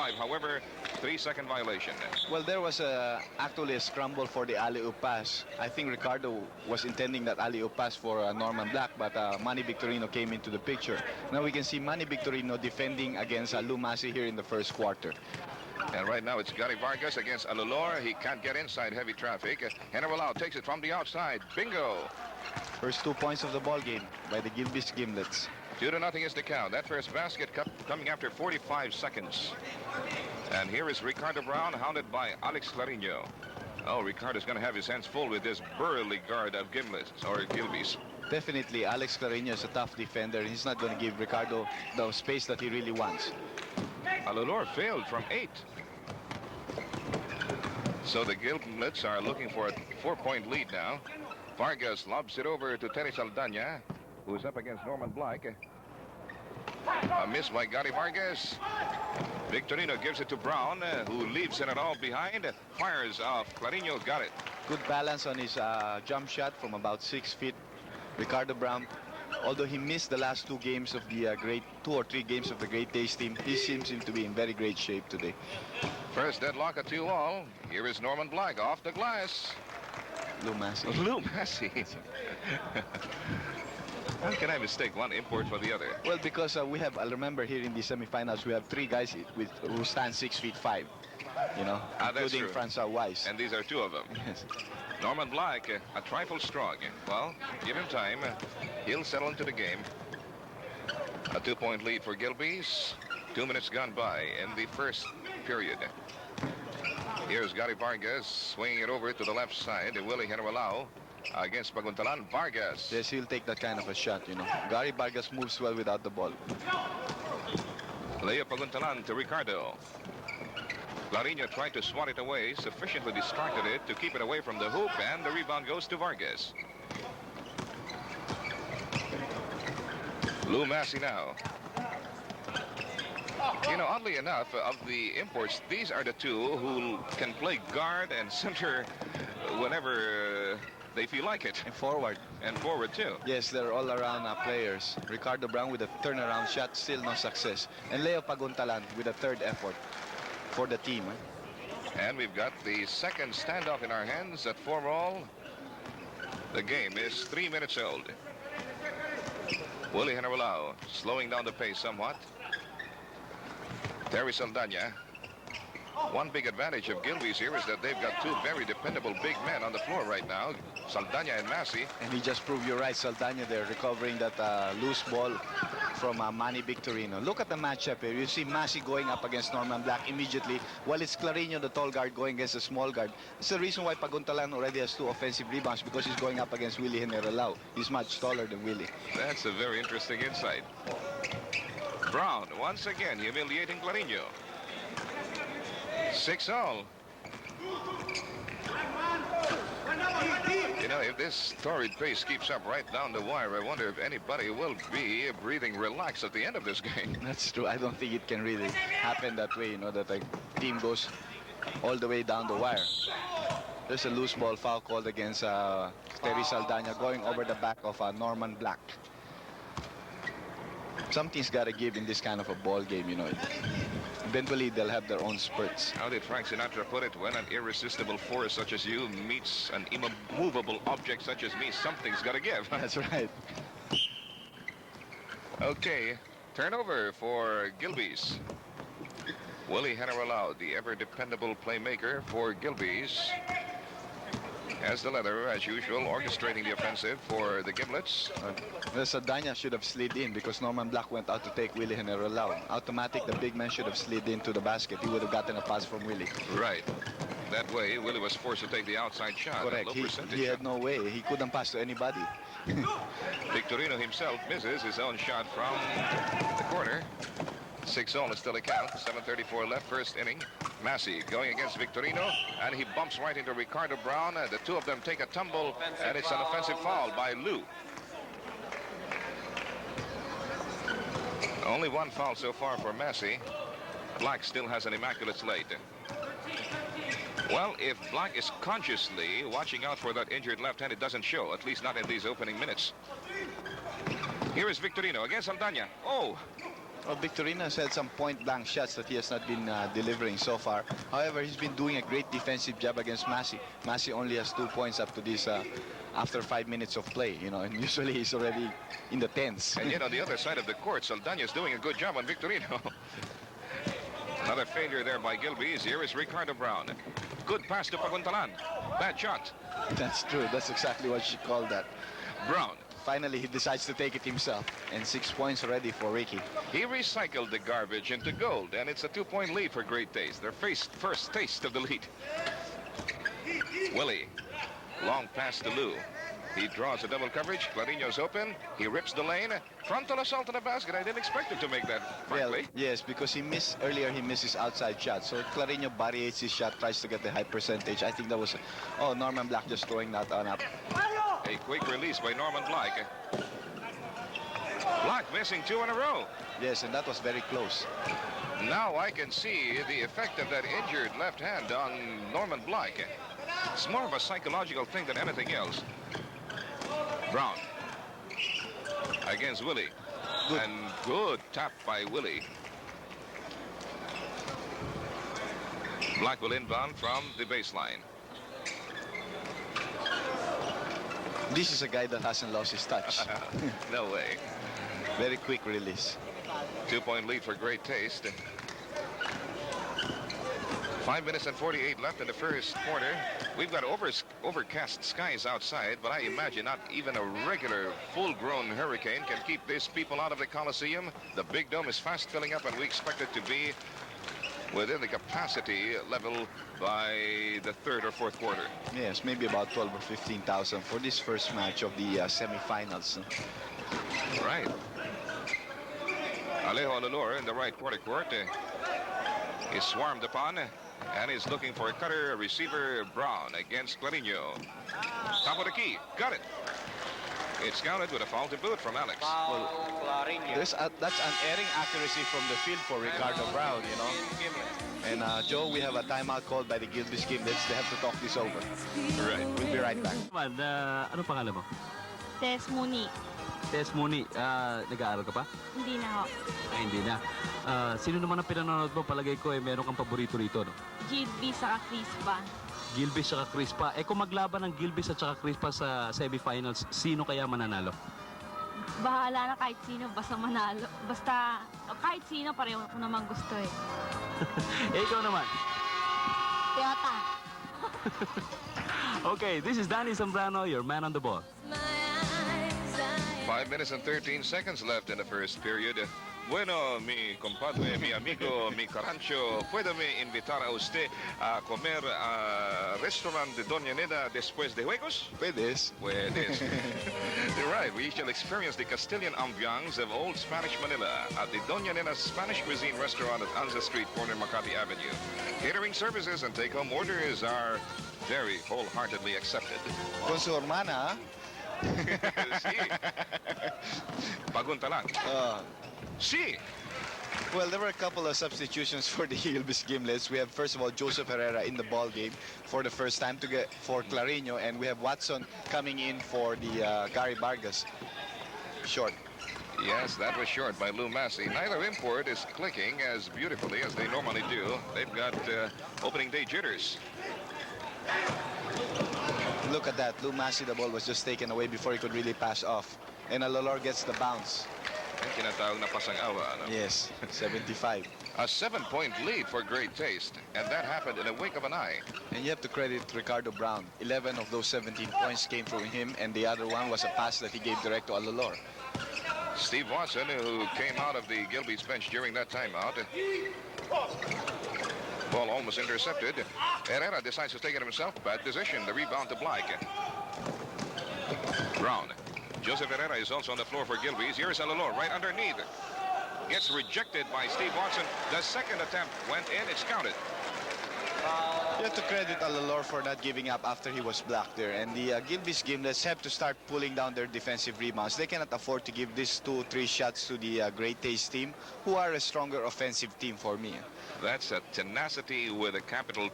5. However, 3-second violation. Well, there was actually a scramble for the alley-oop pass. I think Ricardo was intending that alley-oop pass for Norman Black, but Manny Victorino came into the picture. Now we can see Manny Victorino defending against Lew Massey here in the first quarter. And right now it's Gary Vargas against Alulor. He can't get inside heavy traffic. General takes it from the outside. Bingo! First 2 points of the ball game by the Gilbey's Gimlets. 2-0 is the count. That first basket coming after 45 seconds. And here is Ricardo Brown, hounded by Alex Clarino. Oh, Ricardo's going to have his hands full with this burly guard of Gilbey's. Definitely, Alex Clarino is a tough defender. He's not going to give Ricardo the space that he really wants. Alulor failed from 8. So the Gilbey's are looking for a 4-point lead now. Vargas lobs it over to Terry Saldana, who is up against Norman Black. A miss by Gary Vargas. Victorino gives it to Brown, who leaves it all behind. Fires off. Clarino got it. Good balance on his jump shot from about 6 feet. Ricardo Brown, although he missed the last 2 games of the 2 or 3 games of the Great Taste team, he seems to be in very great shape today. First deadlock at 2-all. Here is Norman Black off the glass. Lew Massey. Lew Massey. How can I mistake one import for the other? Well, because we have, I remember here in the semifinals, we have 3 guys who stand 6'5", you know, including Francois Weiss. And these are 2 of them. Yes. Norman Black, a trifle strong. Well, give him time. He'll settle into the game. A 2-point lead for Gilbey's. 2 minutes gone by in the first period. Here's Gary Vargas swinging it over to the left side. Willie Generalao against Paguntalan. Vargas. Yes, he'll take that kind of a shot, you know. Gary Vargas moves well without the ball. Leo Paguntalan to Ricardo. Clarino tried to swat it away, sufficiently distracted it to keep it away from the hoop, and the rebound goes to Vargas. Lew Massey now. You know, oddly enough, of the imports, these are the 2 who can play guard and center whenever they feel like it. And forward. And forward, too. Yes, they're all-around players. Ricardo Brown with a turnaround shot, still no success. And Leo Paguntalan with a 3rd effort for the team. And we've got the second standoff in our hands at 4-all. The game is 3 minutes old. Willie Generalao slowing down the pace somewhat. Terry Saldana. One big advantage of Gilbey's here is that they've got 2 very dependable big men on the floor right now, Saldana and Massey. And he just proved you're right, Saldana there, recovering that loose ball from Manny Victorino. Look at the matchup here. You see Massey going up against Norman Black immediately, while it's Clarino, the tall guard, going against the small guard. It's the reason why Paguntalan already has 2 offensive rebounds, because he's going up against Willie Generalao. He's much taller than Willie. That's a very interesting insight. Brown, once again, humiliating Clarino. 6-all. You know, if this torrid pace keeps up right down the wire, I wonder if anybody will be breathing relaxed at the end of this game. That's true. I don't think it can really happen that way, you know, that a team goes all the way down the wire. There's a loose ball foul called against Terry Saldana going over the back of Norman Black. Something's got to give in this kind of a ball game, you know. Eventually, they'll have their own spurts. How did Frank Sinatra put it? When an irresistible force such as you meets an immovable object such as me, something's got to give. That's right. Okay, turnover for Gilbey's. Willie Generalao, the ever-dependable playmaker for Gilbey's, has the leather, as usual, orchestrating the offensive for the Gimlets. Saldana should have slid in because Norman Black went out to take Willie Generalao. Automatic, the big man should have slid into the basket. He would have gotten a pass from Willie. Right. That way, Willie was forced to take the outside shot. Correct. He had no way. He couldn't pass to anybody. Victorino himself misses his own shot from the corner. 6-all is still a count. 7:34 left, first inning. Massey going against Victorino, and he bumps right into Ricardo Brown. The 2 of them take a tumble, and it's an offensive foul by Lew. Only 1 foul so far for Massey. Black still has an immaculate slate. Well, if Black is consciously watching out for that injured left hand, it doesn't show, at least not in these opening minutes. Here is Victorino against Saldana. Oh! Well, Victorino has had some point-blank shots that he has not been delivering so far. However, he's been doing a great defensive job against Massey. Massey only has 2 points up to this after 5 minutes of play, you know, and usually he's already in the tens. And yet on the other side of the court, Saldaña's doing a good job on Victorino. Another failure there by Gilbey. Here is Ricardo Brown. Good pass to Paguntalan. Bad shot. That's true. That's exactly what she called that. Brown. Finally, he decides to take it himself. And 6 points already for Ricky. He recycled the garbage into gold, and it's a 2-point lead for Great Taste. Their first taste of the lead. Willie. Long pass to Lew. He draws a double coverage. Clarino's open. He rips the lane. Frontal assault on the basket. I didn't expect him to make that, frankly. Well, yes, because he missed earlier. He missed his outside shot. So Clarino variates his shot, tries to get the high percentage. I think that was, oh, Norman Black just throwing that on up. A quick release by Norman Black. Black missing 2 in a row. Yes, and that was very close. Now I can see the effect of that injured left hand on Norman Black. It's more of a psychological thing than anything else. Brown against Willie. Good. And good tap by Willie. Black will inbound from the baseline. This is a guy that hasn't lost his touch. No way. Very quick release. 2-point lead for Great Taste. 5 minutes and 48 left in the first quarter. We've got overcast skies outside, but I imagine not even a regular full-grown hurricane can keep these people out of the Coliseum. The big dome is fast filling up, and we expect it to be within the capacity level by the third or fourth quarter. Yes, maybe about 12 or 15,000 for this first match of the semifinals. Right. Alejo Alolor in the right quarter court is swarmed upon and is looking for a cutter. Receiver Brown against Clarino. Top of the key. Got it. It's counted with a foul to boot from Alex. Well, that's unerring accuracy from the field for Ricardo Brown, you know. And Joe, we have a timeout called by the Gilbey Gimlets. They have to talk this over. Right. We'll be right back. Ano pangalan mo? Tess Muni. Tess Muni, nag-aaral ka pa? Hindi na ho. Ay, hindi na. Sino naman ang pinanonood mo? Palagay ko meron kang paborito rito, no? Gilbey saka Crispa. Gilbey saka Crispa. Kung maglaban ng Gilbey at saka Crispa sa semifinals, sino kaya mananalo? Bahala na kahit sino, basta manalo. Basta kahit sino, pareho ko naman gusto eh. Ikaw naman. Toyota. Okay, this is Danny Zambrano, your man on the ball. 5 minutes and 13 seconds left in the first period. Bueno, mi compadre, mi amigo, mi carancho, ¿puede me invitar a usted a comer a restaurant de Doña Neda después de juegos? Puedes. Puedes. You're right. We shall experience the Castilian ambiance of old Spanish Manila at the Doña Nena Spanish Cuisine Restaurant at Anza Street, corner Makati Avenue. Catering services and take-home orders are very wholeheartedly accepted. Con su hermana. Sí. Paguntalan. Sí. Well, there were a couple of substitutions for the Gilbey Gimlets. We have, first of all, Joseph Herrera in the ball game for the first time for Clarino, and we have Watson coming in for the Gary Vargas. Short. Yes, that was short by Lew Massey. Neither import is clicking as beautifully as they normally do. They've got opening day jitters. Look at that. Lew Massey, the ball was just taken away before he could really pass off. And Alolor gets the bounce. Tinatawag na pasang-awa, no? Yes, 75. A 7-point lead for Great Taste, and that happened in a wink of an eye. And you have to credit Ricardo Brown. 11 of those 17 points came from him, and the other one was a pass that he gave direct to Alolor. Steve Watson, who came out of the Gilbey's bench during that timeout. Ball almost intercepted. Herrera decides to take it himself. Bad position. The rebound to Black. Brown. Joseph Herrera is also on the floor for Gilbey's. Here's Alolor right underneath. Gets rejected by Steve Watson. The second attempt went in. It's counted. You have to credit Alolor for not giving up after he was blocked there. And the Gilbey's Gimlets have to start pulling down their defensive rebounds. They cannot afford to give these 2-3 shots to the Great Taste team, who are a stronger offensive team for me. That's a tenacity with a capital